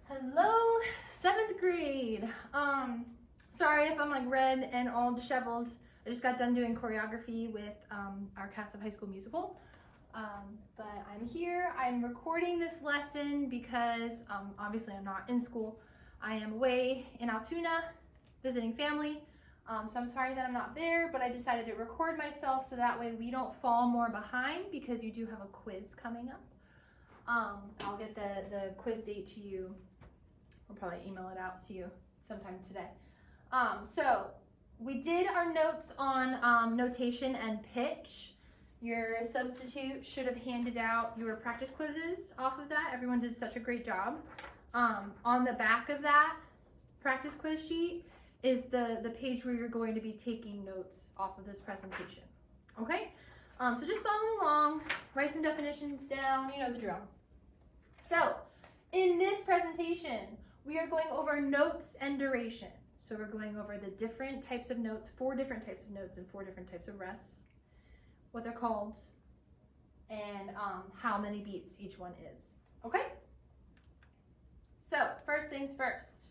Hello, 7th grade. Sorry if I'm like red and all disheveled. I just got done doing choreography with our cast of High School Musical. But I'm here. I'm recording this lesson because obviously I'm not in school. I am away in Altoona visiting family. So I'm sorry that I'm not there, but I decided to record myself so that way we don't fall more behind because you do have a quiz coming up. I'll get the quiz date to you. I'll probably email it out to you sometime today. So we did our notes on notation and pitch. Your substitute should have handed out your practice quizzes off of that. Everyone did such a great job. On the back of that practice quiz sheet is the page where you're going to be taking notes off of this presentation. Okay? So just follow along, write some definitions down, you know the drill. So in this presentation, we are going over notes and duration. So we're going over the different types of notes, 4 different types of notes and 4 different types of rests, what they're called, and how many beats each one is. Okay? So first things first,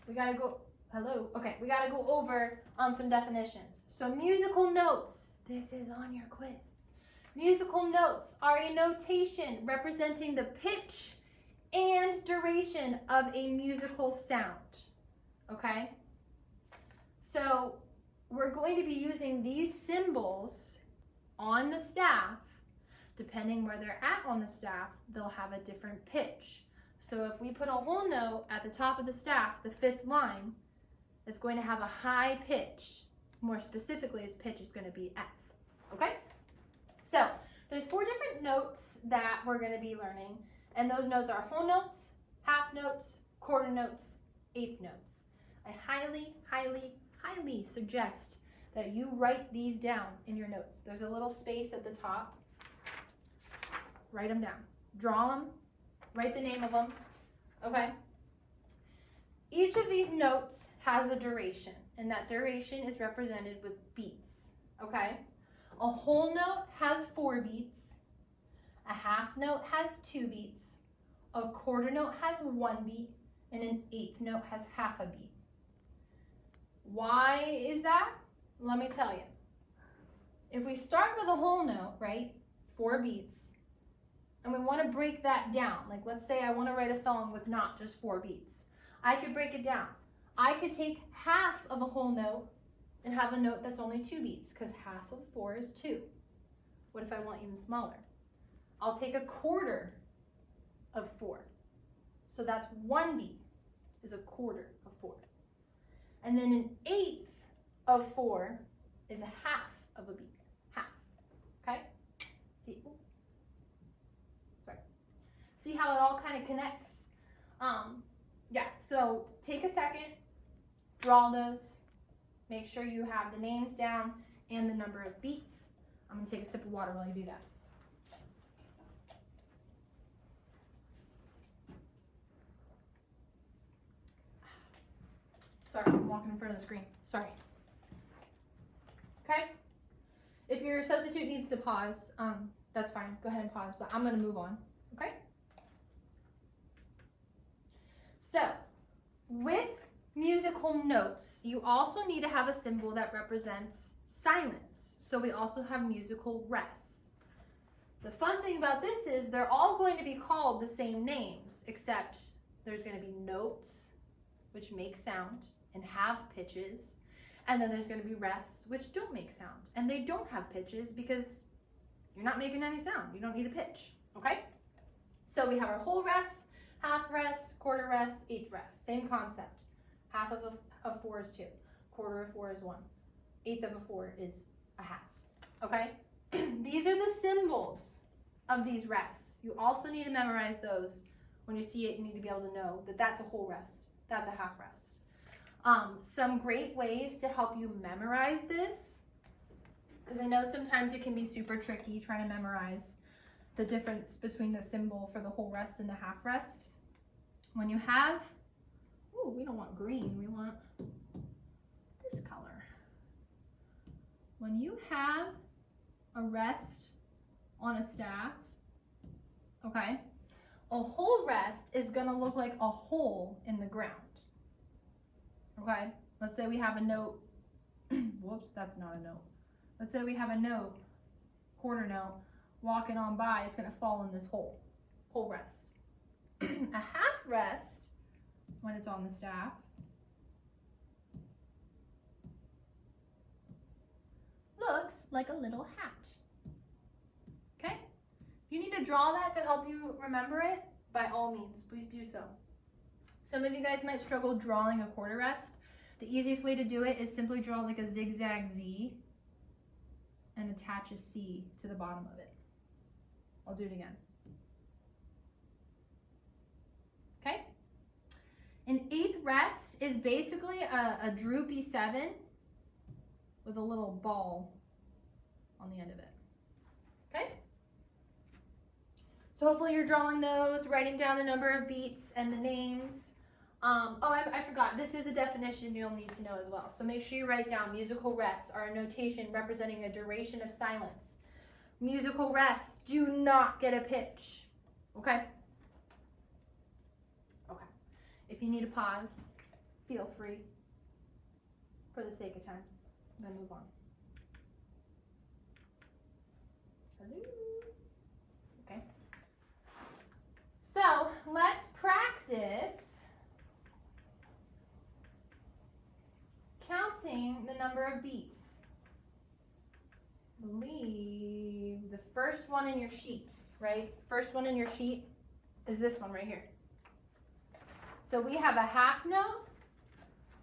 we gotta go over some definitions. So musical notes, this is on your quiz. Musical notes are a notation representing the pitch and duration of a musical sound, okay? So we're going to be using these symbols on the staff. Depending where they're at on the staff, they'll have a different pitch. So if we put a whole note at the top of the staff, the 5th line, it's going to have a high pitch. More specifically, its pitch is going to be F, okay? So there's 4 different notes that we're going to be learning. And those notes are whole notes, half notes, quarter notes, 1/8 notes. I highly, highly, highly suggest that you write these down in your notes. There's a little space at the top. Write them down. Draw them. Write the name of them. Okay? Each of these notes has a duration, and that duration is represented with beats. Okay? A whole note has 4 beats. A half note has 2 beats, a quarter note has 1 beat, and an 1/8 note has half a beat. Why is that? Let me tell you. If we start with a whole note, right, 4 beats, and we want to break that down, like let's say I want to write a song with not just 4 beats, I could break it down. I could take half of a whole note and have a note that's only 2 beats, because half of 4 is 2. What if I want even smaller? I'll take a quarter of 4. So that's 1 beat is a quarter of 4. And then an 1/8 of 4 is a half of a beat. Half. Okay? See? Ooh. Sorry. See how it all kind of connects? Yeah, so take a second, draw those, make sure you have the names down and the number of beats. I'm going to take a sip of water while you do that. Sorry, I'm walking in front of the screen. Sorry. Okay? If your substitute needs to pause, that's fine. Go ahead and pause, but I'm going to move on. Okay? So, with musical notes, you also need to have a symbol that represents silence. So we also have musical rests. The fun thing about this is they're all going to be called the same names, except there's going to be notes, which make sound and have pitches, and then there's going to be rests, which don't make sound, and they don't have pitches because you're not making any sound. You don't need a pitch, okay? So we have our whole rest, half rest, quarter rest, 1/8 rest. Same concept. Half of 4 is 2. Quarter of 4 is 1. 1/8 of a 4 is a half, okay? These are the symbols of these rests. You also need to memorize those. When you see it, you need to be able to know that that's a whole rest. That's a half rest. Some great ways to help you memorize this, because I know sometimes it can be super tricky trying to memorize the difference between the symbol for the whole rest and the half rest. When you have, ooh, we don't want green, we want this color. When you have a rest on a staff, okay, A whole rest is gonna look like a hole in the ground. Okay, let's say we have a note. Whoops, that's not a note. Let's say we have a note, quarter note, walking on by, it's gonna fall in this hole. Whole rest. A half rest, when it's on the staff, looks like a little hat. Okay? If you need to draw that to help you remember it, by all means, please do so. Some of you guys might struggle drawing a quarter rest. The easiest way to do it is simply draw like a zigzag Z and attach a C to the bottom of it. I'll do it again. Okay? An eighth rest is basically a droopy 7 with a little ball on the end of it. Okay? So hopefully you're drawing those, writing down the number of beats and the names. I forgot, this is a definition you'll need to know as well. So make sure you write down musical rests are a notation representing a duration of silence. Musical rests do not get a pitch. Okay? Okay. If you need a pause, feel free. For the sake of time, I'm gonna move on. Hello. Okay. So let's practice counting the number of beats. I believe the first one in your sheet, right? First one in your sheet is this one right here. So we have a half note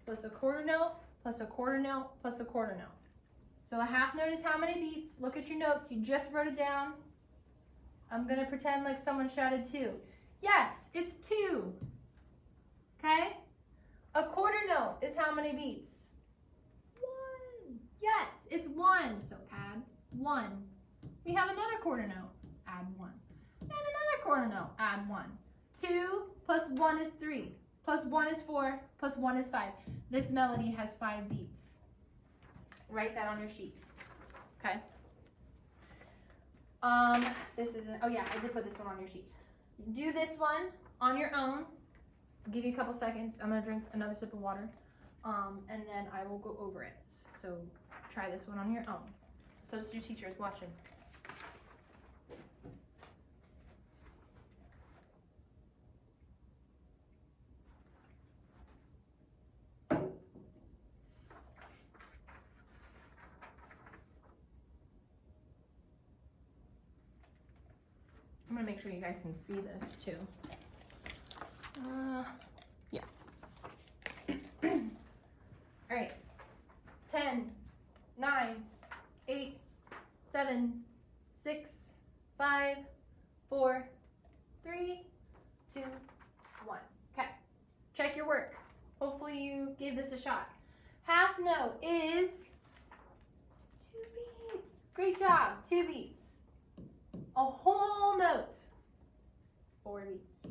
plus a quarter note plus a quarter note plus a quarter note. So a half note is how many beats? Look at your notes. You just wrote it down. I'm going to pretend like someone shouted 2. Yes, it's 2. Okay? A quarter note is how many beats? 1. Yes, it's 1. So add 1. We have another quarter note. Add 1. And another quarter note. Add 1. 2 plus 1 is 3. Plus 1 is 4. Plus 1 is 5. This melody has 5 beats. Write that on your sheet. Okay? This isn't, oh yeah, I did put this one on your sheet. Do this one on your own. I'll give you a couple seconds. I'm gonna drink another sip of water. And then I will go over it. So try this one on your own. Substitute teacher is watching. I'm gonna make sure you guys can see this too. Yeah. All right. 10, 9, 8, 7, 6, 5, 4, 3, 2, 1. Okay. Check your work. Hopefully you gave this a shot. Half note is 2 beats. Great job. 2 beats. A whole note, 4 beats.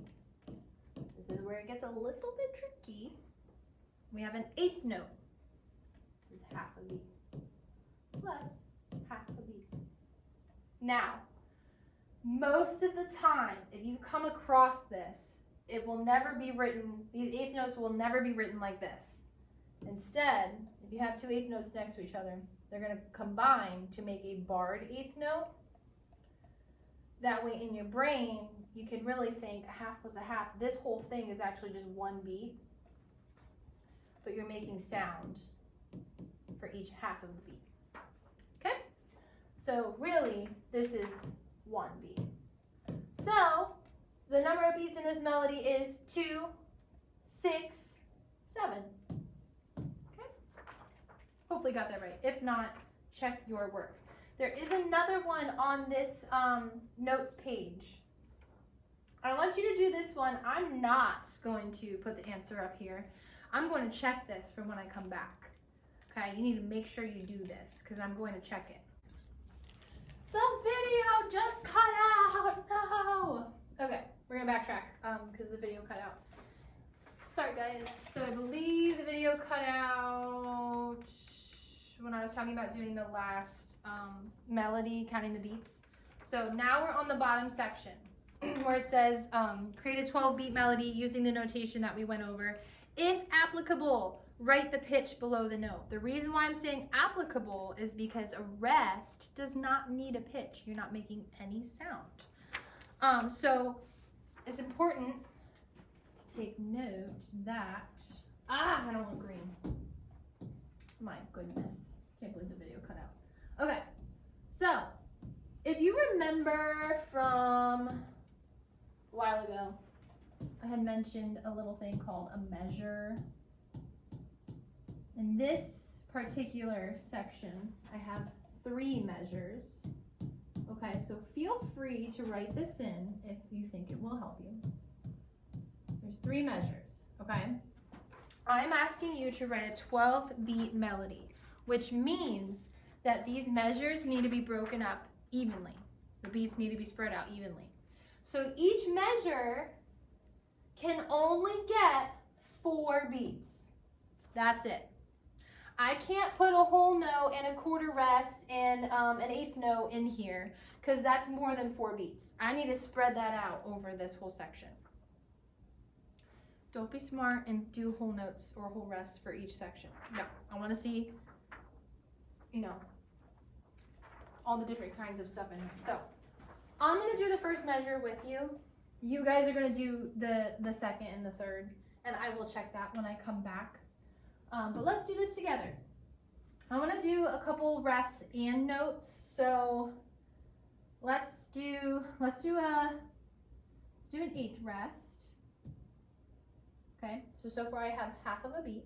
This is where it gets a little bit tricky. We have an 8th note. This is half a beat plus half a beat. Now, most of the time, if you come across this, it will never be written, these 8th notes will never be written like this. Instead, if you have 2 8th notes next to each other, they're going to combine to make a barred 8th note. That way in your brain, you can really think a half plus a half. This whole thing is actually just 1 beat, but you're making sound for each half of the beat. Okay? So really, this is 1 beat. So the number of beats in this melody is 2, 6, 7. Okay? Hopefully got that right. If not, check your work. There is another one on this notes page. I want you to do this one. I'm not going to put the answer up here. I'm going to check this for when I come back. Okay, you need to make sure you do this because I'm going to check it. The video just cut out. No. Okay, we're going to backtrack because the video cut out. Sorry guys. So I believe the video cut out when I was talking about doing the last melody, counting the beats. So now we're on the bottom section. where it says create a 12-beat melody using the notation that we went over. If applicable, write the pitch below the note. The reason why I'm saying applicable is because a rest does not need a pitch. You're not making any sound. So it's important to take note that, I don't look green. My goodness, can't believe the video cut out. Okay, so if you remember from a while ago, I had mentioned a little thing called a measure. In this particular section, I have 3 measures. Okay, so feel free to write this in if you think it will help you. There's 3 measures, okay? I'm asking you to write a 12-beat melody, which means that these measures need to be broken up evenly. The beats need to be spread out evenly. So each measure can only get 4 beats. That's it. I can't put a whole note and a quarter rest and an eighth note in here because that's more than 4 beats. I need to spread that out over this whole section. Don't be smart and do whole notes or whole rests for each section. No, I want to see, all the different kinds of stuff in here. So I'm going to do the first measure with you. You guys are going to do the second and the third, and I will check that when I come back. But let's do this together. I want to do a couple rests and notes. So let's do an eighth rest. Okay, so far I have half of a beat.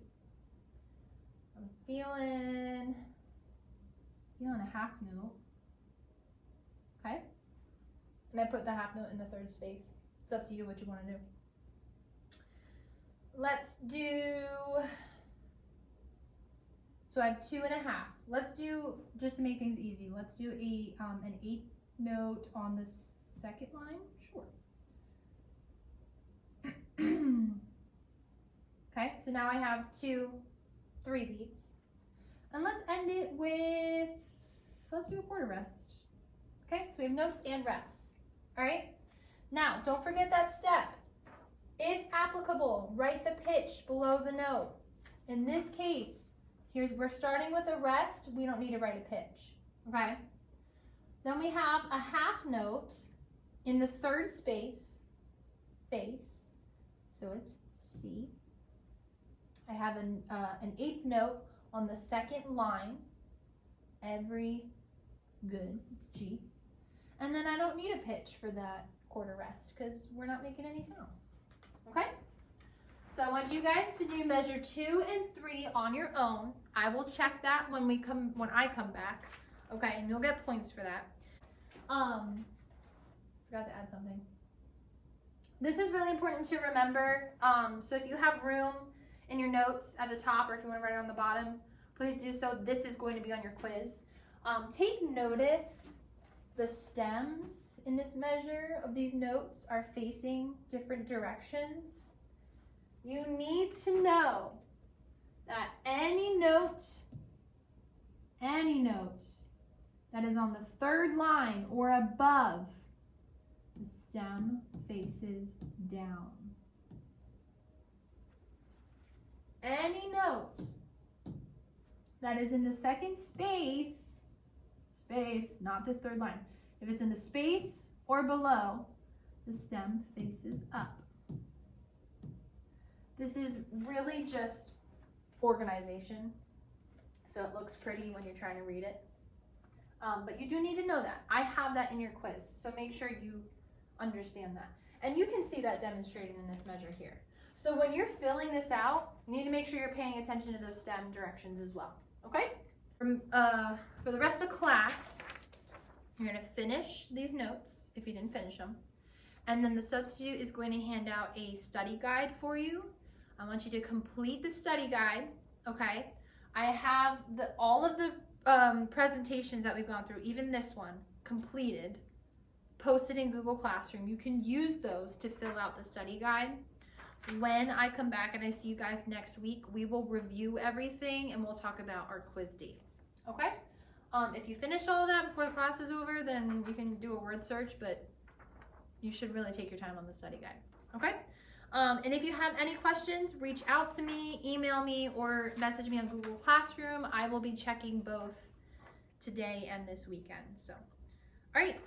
I'm feeling a half note. Okay, and I put the half note in the third space. It's up to you what you want to do. Let's do, so I have 2.5. Let's do, just to make things easy, let's do an eighth note on the second line. Sure. Okay, so now I have 3 beats. And let's end it with, let's do a quarter rest. Okay, so we have notes and rests. All right, now don't forget that step. If applicable, write the pitch below the note. In this case, we're starting with a rest. We don't need to write a pitch, okay? Then we have a half note in the third space, so it's C. I have an eighth note on the second line, every good, it's G. And then I don't need a pitch for that quarter rest because we're not making any sound, okay? So I want you guys to do measure 2 and 3 on your own. I will check that when I come back, okay? And you'll get points for that. Forgot to add something. This is really important to remember. So if you have room in your notes at the top, or if you want to write it on the bottom, please do so. This is going to be on your quiz. Take notice the stems in this measure of these notes are facing different directions. You need to know that any note that is on the third line or above, the stem faces down. Any note that is in the second space, not this third line. If it's in the space or below, the stem faces up. This is really just organization, so it looks pretty when you're trying to read it. But you do need to know that. I have that in your quiz, so make sure you understand that. And you can see that demonstrated in this measure here. So when you're filling this out, you need to make sure you're paying attention to those stem directions as well, okay? For the rest of class, you're gonna finish these notes if you didn't finish them. And then the substitute is going to hand out a study guide for you. I want you to complete the study guide, okay? I have all of the presentations that we've gone through, even this one, completed, posted in Google Classroom. You can use those to fill out the study guide. When I come back and I see you guys next week, we will review everything and we'll talk about our quiz date, okay? If you finish all of that before the class is over, then you can do a word search, but you should really take your time on the study guide. Okay? And if you have any questions, reach out to me, email me, or message me on Google Classroom. I will be checking both today and this weekend. So, all right.